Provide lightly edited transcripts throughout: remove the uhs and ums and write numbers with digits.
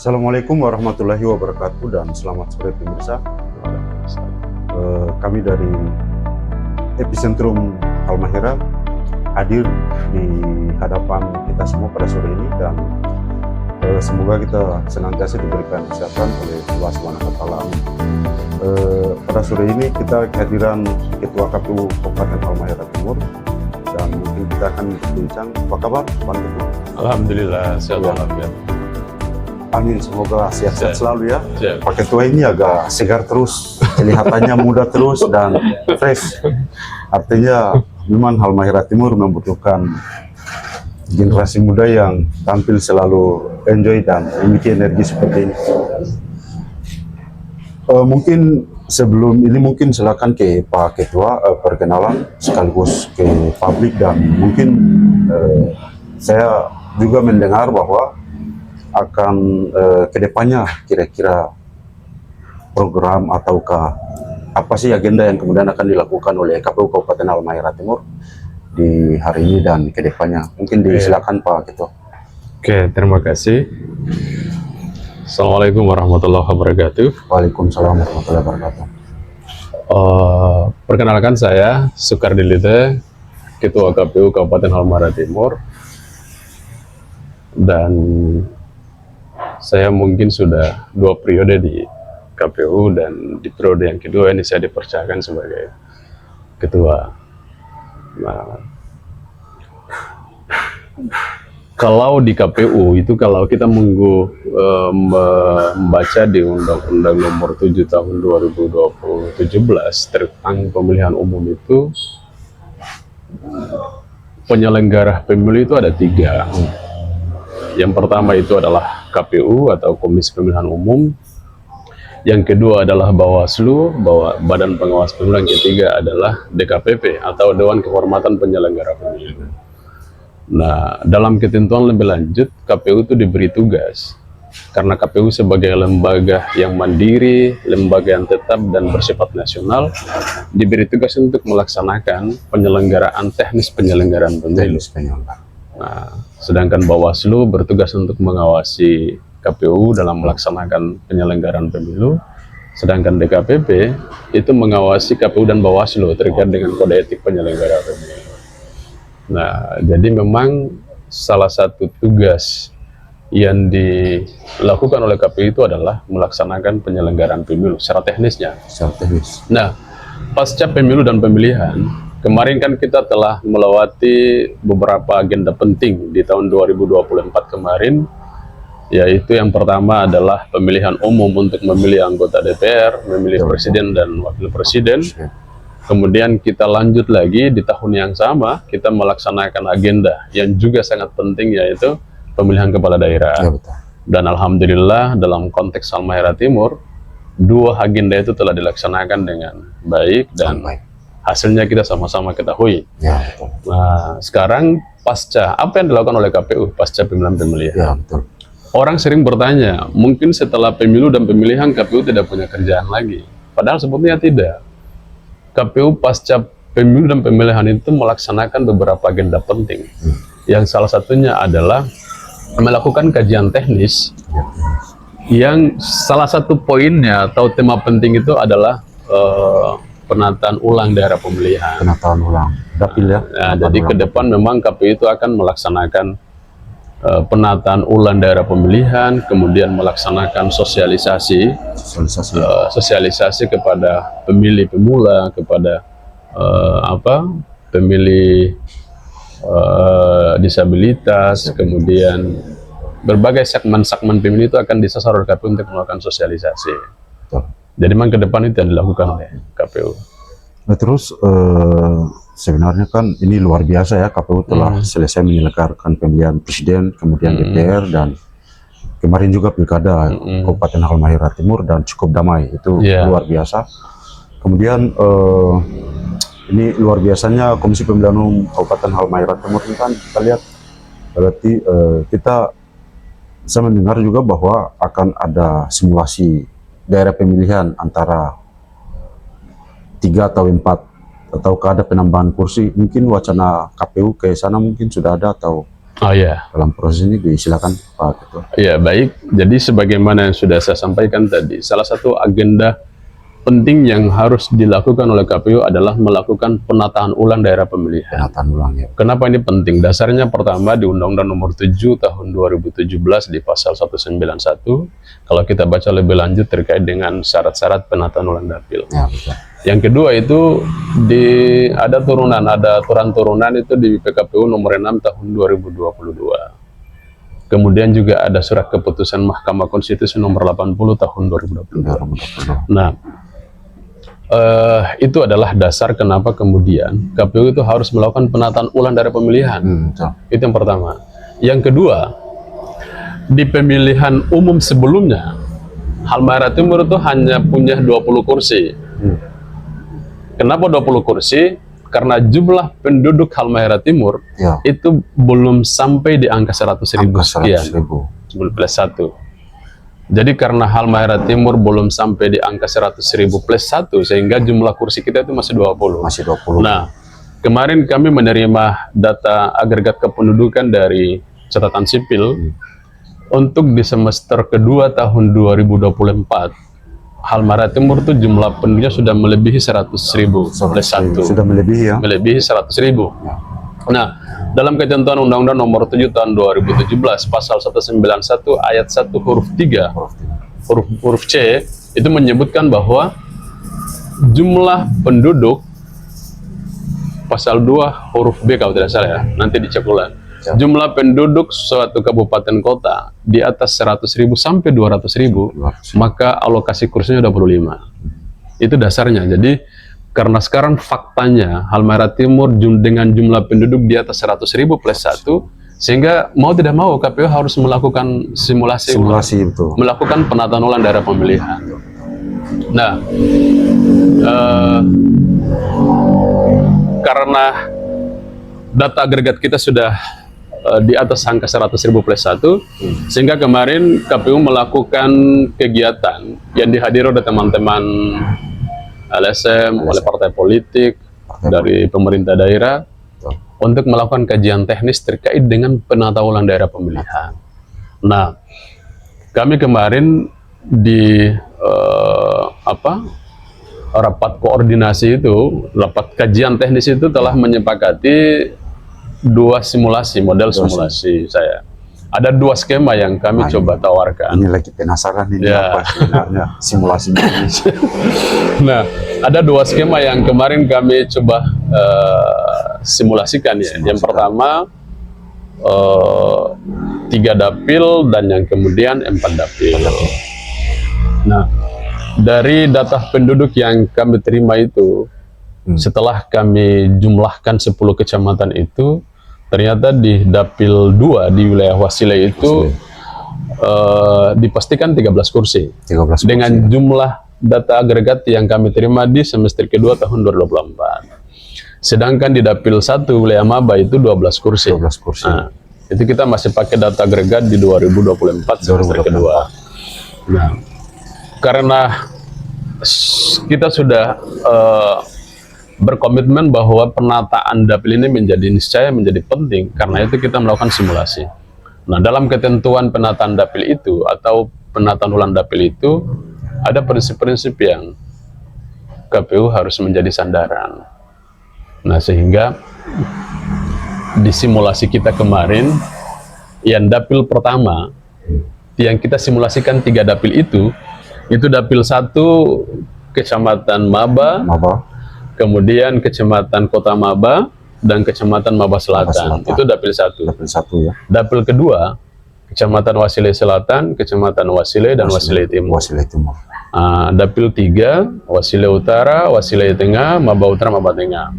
Assalamualaikum warahmatullahi wabarakatuh dan selamat sore pemirsa. Kami dari Epicentrum Halmahera hadir di hadapan kita semua pada sore ini dan semoga kita senantiasa diberikan kesehatan oleh Allah Subhanahu wa Ta'ala. Pada sore ini kita kehadiran Ketua KPU Kabupaten Halmahera Timur dan mungkin kita akan berbincang. Apa kabar, Pak Ketua? Alhamdulillah, sehat walafiat. Amin, semoga sehat-sehat selalu ya. Siap. Pak Ketua ini agak segar terus, kelihatannya muda terus dan fresh. Artinya memang Halmahera Timur membutuhkan generasi muda yang tampil selalu enjoy dan memiliki energi seperti ini. Mungkin sebelum ini mungkin silakan ke Pak Ketua perkenalan sekaligus ke publik dan mungkin saya juga mendengar bahwa akan kedepannya kira-kira program ataukah apa sih agenda yang kemudian akan dilakukan oleh KPU Kabupaten Halmahera Timur di hari ini dan kedepannya. Mungkin disilakan Pak Ketua. Oke, terima kasih. Assalamualaikum warahmatullahi wabarakatuh. Waalaikumsalam warahmatullahi wabarakatuh. Perkenalkan saya Sukardi Lite, Ketua KPU Kabupaten Halmahera Timur, dan saya mungkin sudah 2 periode di KPU dan di periode yang kedua ini saya dipercayakan sebagai ketua. Nah, kalau di KPU itu kalau kita membaca di Undang-Undang Nomor 7 Tahun 2017 tentang pemilihan umum itu, penyelenggara pemilu itu ada 3. Yang pertama itu adalah KPU atau Komisi Pemilihan Umum. Yang kedua adalah Bawaslu, Badan Pengawas Pemilu. Yang ketiga adalah DKPP atau Dewan Kehormatan Penyelenggara Pemilu. Nah, dalam ketentuan lebih lanjut, KPU itu diberi tugas karena KPU sebagai lembaga yang mandiri, lembaga yang tetap dan bersifat nasional, diberi tugas untuk melaksanakan penyelenggaraan teknis penyelenggaraan pemilu. Nah, sedangkan Bawaslu bertugas untuk mengawasi KPU dalam melaksanakan penyelenggaraan pemilu, sedangkan DKPP itu mengawasi KPU dan Bawaslu terkait dengan kode etik penyelenggara pemilu. Nah, jadi memang salah satu tugas yang dilakukan oleh KPU itu adalah melaksanakan penyelenggaraan pemilu secara teknisnya. Nah, pasca pemilu dan pemilihan, kemarin kan kita telah melewati beberapa agenda penting di tahun 2024 kemarin, yaitu yang pertama adalah pemilihan umum untuk memilih anggota DPR, memilih presiden dan wakil presiden. Kemudian kita lanjut lagi di tahun yang sama, kita melaksanakan agenda yang juga sangat penting, yaitu pemilihan kepala daerah. Ya, betul. Dan alhamdulillah dalam konteks Halmahera Timur, 2 agenda itu telah dilaksanakan dengan baik dan hasilnya kita sama-sama ketahui. Ya, betul. Nah, sekarang pasca apa yang dilakukan oleh KPU pasca pemilihan? Ya, betul. Orang sering bertanya, mungkin setelah pemilu dan pemilihan KPU tidak punya kerjaan lagi. Padahal sebetulnya tidak. KPU pasca pemilu dan pemilihan itu melaksanakan beberapa agenda penting. Yang salah satunya adalah melakukan kajian teknis, yang salah satu poinnya atau tema penting itu adalah penataan ulang daerah pemilihan. Penataan ulang dapil ya. Nah, jadi ke depan memang KPU itu akan melaksanakan penataan ulang daerah pemilihan, kemudian melaksanakan sosialisasi kepada pemilih pemula, kepada pemilih disabilitas, kemudian berbagai segmen-segmen pemilih itu akan disasar oleh KPU untuk melakukan sosialisasi. Jadi memang ke depan itu yang dilakukan oleh KPU. Nah, terus sebenarnya kan ini luar biasa ya, KPU telah selesai menyelenggarakan pemilihan presiden, kemudian DPR, dan kemarin juga pilkada Kabupaten Halmahera Timur dan cukup damai, itu luar biasa. Kemudian ini luar biasanya Komisi Pemilihan Umum Kabupaten Halmahera Timur ini kan kita lihat berarti saya mendengar juga bahwa akan ada simulasi daerah pemilihan antara 3 atau 4, ataukah ada penambahan kursi? Mungkin wacana KPU ke sana mungkin sudah ada atau Oh ya, dalam proses ini. Disilakan Pak Ketua. ya baik. Jadi sebagaimana yang sudah saya sampaikan tadi, salah satu agenda penting yang harus dilakukan oleh KPU adalah melakukan penataan ulang daerah pemilihan. Penataan ulang ya. Kenapa ini penting? Dasarnya pertama di Undang-Undang Nomor 7 Tahun 2017 di pasal 191. Kalau kita baca lebih lanjut terkait dengan syarat-syarat penataan ulang dapil. Ya, betul. Yang kedua itu ada aturan turunan itu di PKPU Nomor 6 Tahun 2022. Kemudian juga ada surat keputusan Mahkamah Konstitusi Nomor 80 Tahun 2022. Nah, itu adalah dasar kenapa kemudian KPU itu harus melakukan penataan ulang daerah pemilihan. Itu yang pertama. Yang kedua, di pemilihan umum sebelumnya, Halmahera Timur itu hanya punya 20 kursi. Kenapa 20 kursi? Karena jumlah penduduk Halmahera Timur itu belum sampai di angka 100.000 sekian. Plus 1. Jadi karena Halmahera Timur belum sampai di angka 100.000 plus 1, sehingga jumlah kursi kita itu masih 20. Masih 20. Nah, kemarin kami menerima data agregat kependudukan dari catatan sipil untuk di semester kedua tahun 2024. Halmahera Timur itu jumlah penduduknya sudah melebihi 100.000 plus 1. Sudah melebihi ya? Melebihi 100.000. Nah, dalam ketentuan Undang-Undang Nomor 7 Tahun 2017 Pasal 191 Ayat 1 huruf 3 huruf C itu menyebutkan bahwa jumlah penduduk, Pasal 2 huruf B kalau tidak salah ya, nanti dicek ulang. Jumlah penduduk suatu kabupaten kota di atas 100.000 sampai 200.000, maka alokasi kursinya 25. Itu dasarnya. Jadi karena sekarang faktanya Halmahera Timur dengan jumlah penduduk di atas 100.000 plus 1, sehingga mau tidak mau KPU harus melakukan simulasi itu. Melakukan penataan ulang daerah pemilihan. Nah, karena data agregat kita sudah di atas angka 100.000 plus 1, sehingga kemarin KPU melakukan kegiatan yang dihadiri oleh teman-teman LSM, oleh partai politik, dari pemerintah daerah, untuk melakukan kajian teknis terkait dengan penata ulang daerah pemilihan. Nah, kami kemarin di rapat koordinasi itu, rapat kajian teknis itu telah menyepakati 2 simulasi, model simulasi saya. Ada 2 skema yang kami coba tawarkan. Ini lagi penasaran ini apa sebenarnya simulasi ini. Nah, ada 2 skema yang kemarin kami coba simulasikan ya. Yang pertama 3 dapil dan yang kemudian 4 dapil. Nah, dari data penduduk yang kami terima itu, setelah kami jumlahkan 10 kecamatan itu, ternyata di dapil 2 di wilayah Wasile itu dipastikan 13 kursi. Dengan jumlah data agregat yang kami terima di semester kedua tahun 2024. Sedangkan di dapil 1 wilayah Maba itu 12 kursi. Nah, itu kita masih pakai data agregat di 2024 semester kedua. Nah, karena kita sudah berkomitmen bahwa penataan dapil ini menjadi penting, karena itu kita melakukan simulasi. Nah, dalam ketentuan penataan dapil itu atau penataan ulang dapil itu ada prinsip-prinsip yang KPU harus menjadi sandaran. Nah, sehingga di simulasi kita kemarin, yang dapil pertama yang kita simulasikan 3 dapil itu dapil 1 Kecamatan Maba, kemudian Kecamatan Kota Maba, dan Kecamatan Maba Selatan. Itu dapil 1. Dapil 1 ya. Dapil kedua Kecamatan Wasile Selatan, Kecamatan Wasile, dan Wasile Timur. Dapil 3 Wasile Utara, Wasile Tengah, Maba Utara, Maba Tengah.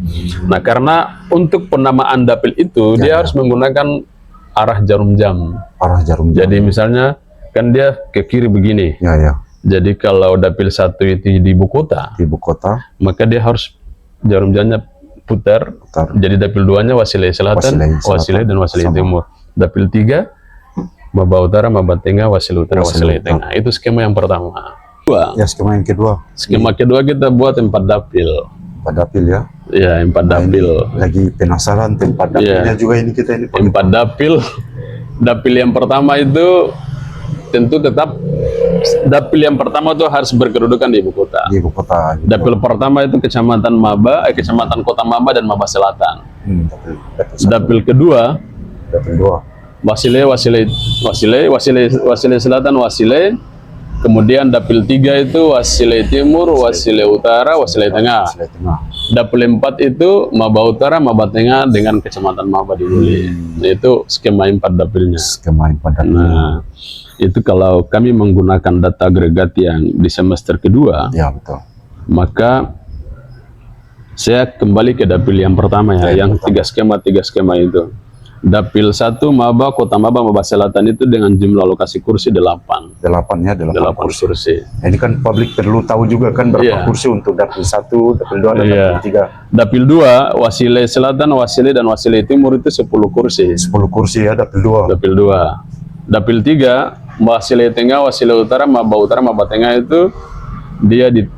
Nah, karena untuk penamaan dapil itu dia harus menggunakan arah jarum jam. Jadi misalnya kan dia ke kiri begini. Jadi kalau dapil 1 itu di ibu kota, maka dia harus jarum jamnya putar. Jadi dapil 2-nya Wasile Selatan, Wasile, dan Wasile Timur. Dapil 3 Maba Utara, Maba Tengah, Wasile Utara, Wasile Tengah. Itu skema yang pertama. Ya, skema yang kedua. Skema kedua kita buat 4 dapil. Pak Dapil ya. Ya, 4 dapil. Lagi penasaran tempat dapilnya juga ini kita ini. 4 dapil. Dapil yang pertama itu tentu tetap dapil yang pertama itu harus berkedudukan di ibu kota. Di ibu kota. Dapil pertama itu Kecamatan Maba, Kecamatan Kota Maba dan Maba Selatan. Dapil kedua, dapil 2. Wasile Selatan, Wasile. Kemudian dapil 3 itu Wasile Timur, Wasile Utara, Wasile Tengah. Dapil 4 itu Maba Utara, Maba Tengah dengan Kecamatan Maba di Uli. Itu skema 4 dapilnya. Skema 4 dapilnya. Nah, itu kalau kami menggunakan data agregat yang di semester kedua, ya betul. maka saya kembali ke dapil yang pertama ya, yang 3 skema itu. Dapil 1 Maba, Kota Maba, Maba Selatan itu dengan jumlah alokasi kursi 8. 8 ya, 8 kursi. Nah, ini kan publik perlu tahu juga kan berapa kursi untuk dapil 1, dapil 2, dan dapil 3. Dapil 2, Wasile Selatan, Wasile dan Wasile Timur itu 10 kursi. 10 kursi ya, dapil 2. Dapil 2. Dapil 3, Wasile Tengah, Wasile Utara, Maba Tengah itu dia di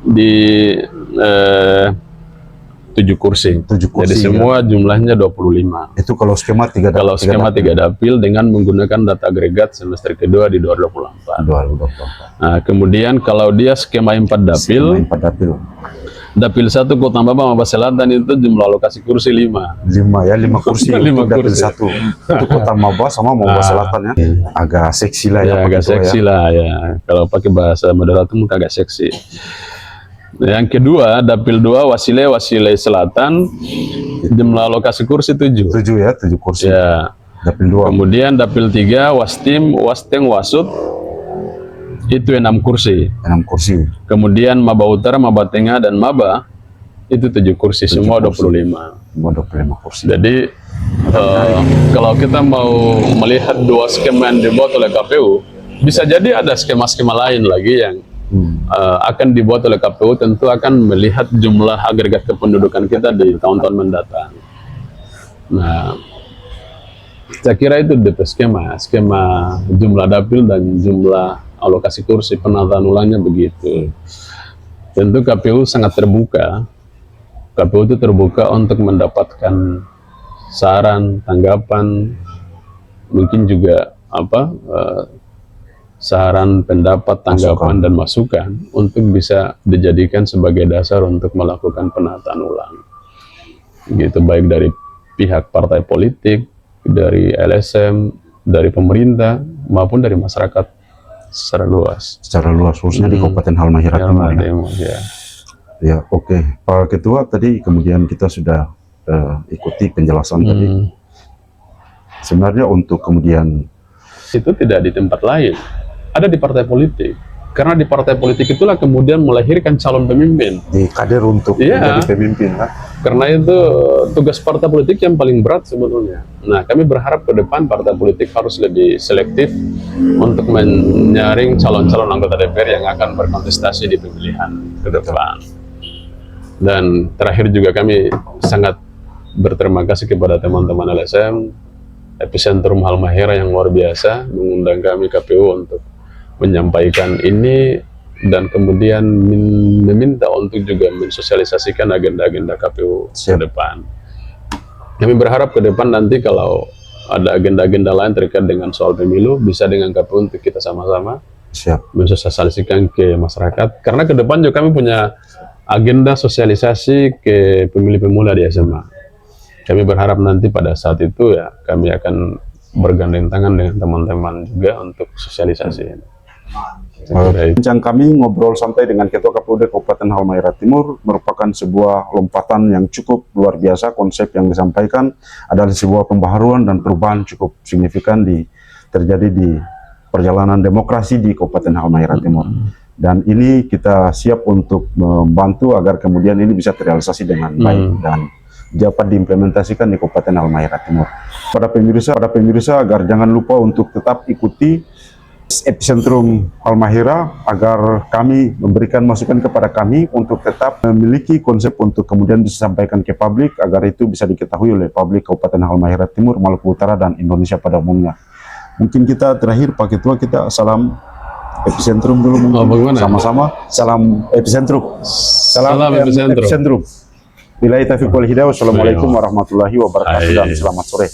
7 kursi. 7 kursi. Jadi semua jumlahnya 25. Itu kalau skema 3 dapil. Kalau skema 3 dapil dengan menggunakan data agregat semester kedua di 2024. 2024. Nah, kemudian kalau dia skema 4 dapil, skema 4 dapil. Dapil 1 Kota Maba, Maba Selatan itu jumlah alokasi kursi 5. 5 kursi. 5 dapil kursi. 1. Untuk Kota Maba sama Maba Selatan ya. Agak seksi lah ya. Agak seksi lah ya. Kalau pakai bahasa moderator mungkin agak seksi. Yang kedua, Dapil 2 Wasile Selatan, jumlah alokasi kursi 7. 7 ya, 7 kursi. Ya. Dapil 2. Kemudian Dapil 3 Wastim, Wasteng, Wasut itu 6 kursi. 6 kursi. Kemudian Maba Utara, Maba Tengah dan Maba itu 7 kursi, semua 25. Semua 25 kursi. Jadi kalau kita mau melihat 2 skema yang dibuat oleh KPU, bisa jadi ada skema-skema lain lagi yang akan dibuat oleh KPU, tentu akan melihat jumlah agregat kependudukan kita di tahun-tahun mendatang. Nah, saya kira itu DP skema jumlah dapil dan jumlah alokasi kursi, penataan ulangnya begitu. Tentu KPU sangat terbuka. KPU itu terbuka untuk mendapatkan saran, tanggapan, mungkin juga saran, pendapat, tanggapan, dan masukan untuk bisa dijadikan sebagai dasar untuk melakukan penataan ulang. Gitu, baik dari pihak partai politik, dari LSM, dari pemerintah, maupun dari masyarakat secara luas. Secara luas, khususnya di Kabupaten Halmahera Timur. Ya. Ya, oke. Pak Ketua, tadi kemudian kita sudah ikuti penjelasan tadi. Sebenarnya untuk kemudian itu tidak di tempat lain, ada di partai politik. Karena di partai politik itulah kemudian melahirkan calon pemimpin. Di kader untuk menjadi pemimpin, kan? Karena itu tugas partai politik yang paling berat sebetulnya. Nah, kami berharap ke depan partai politik harus lebih selektif untuk menyaring calon-calon anggota DPR yang akan berkontestasi di pemilihan ke depan. Dan terakhir juga kami sangat berterima kasih kepada teman-teman LSM, Epicentrum Halmahera yang luar biasa, mengundang kami KPU untuk menyampaikan ini dan kemudian meminta untuk juga mensosialisasikan agenda-agenda KPU ke depan. Kami berharap ke depan nanti kalau ada agenda-agenda lain terkait dengan soal pemilu, bisa dengan KPU untuk kita sama-sama mensosialisasikan ke masyarakat. Karena ke depan juga kami punya agenda sosialisasi ke pemilih-pemula di SMA. Kami berharap nanti pada saat itu ya kami akan bergandeng tangan dengan teman-teman juga untuk sosialisasi. Bincang kami ngobrol santai dengan Ketua KPUD Kabupaten Halmahera Timur merupakan sebuah lompatan yang cukup luar biasa. Konsep yang disampaikan adalah sebuah pembaharuan dan perubahan cukup signifikan terjadi di perjalanan demokrasi di Kabupaten Halmahera Timur. Dan ini kita siap untuk membantu agar kemudian ini bisa terrealisasi dengan baik dan dapat diimplementasikan di Kabupaten Halmahera Timur. Pada pemirsa agar jangan lupa untuk tetap ikuti Epicentrum Halmahera agar kami memberikan masukan kepada kami untuk tetap memiliki konsep untuk kemudian disampaikan ke publik agar itu bisa diketahui oleh publik Kabupaten Halmahera Timur, Maluku Utara, dan Indonesia pada umumnya. Mungkin kita terakhir Pak Ketua, kita salam Epicentrum dulu mungkin. Bagaimana? Sama-sama salam Epicentrum. Salam Epicentrum. Billahi taufiq wal hidayah. Wassalamualaikum warahmatullahi wabarakatuh dan Hai. selamat sore.